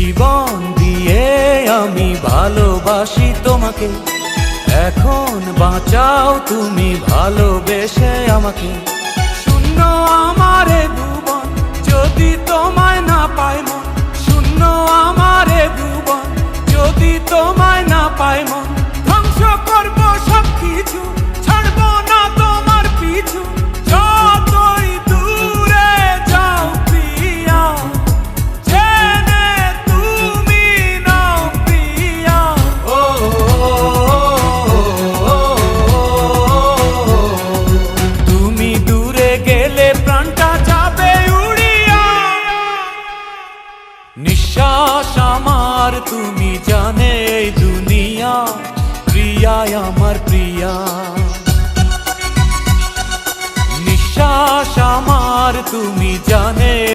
জীবন দিয়ে আমি ভালোবাসি তোমাকে, এখন বাঁচাও তুমি ভালোবেসে আমাকে। শূন্য আমারে ভুবন, যদি তোমায় না পাই মন। শূন্য আমারে ভুবন, যদি তোমায় না পাই মন। ধ্বংস করব সবকিছু, ছাড়বো না তোমার পিছু। যতই দূরে যাও প্রিয়া, জেনে তুমি নাও প্রিয়া। ও তুমি দূরে গেলে প্রাণটা যাবে উড়িয়া। নিঃশ্বাস আমার তুমি জানে এই দুনিয়া, প্রিয়া আমার প্রিয়া। নিঃশ্বাস আমার তুমি জানে।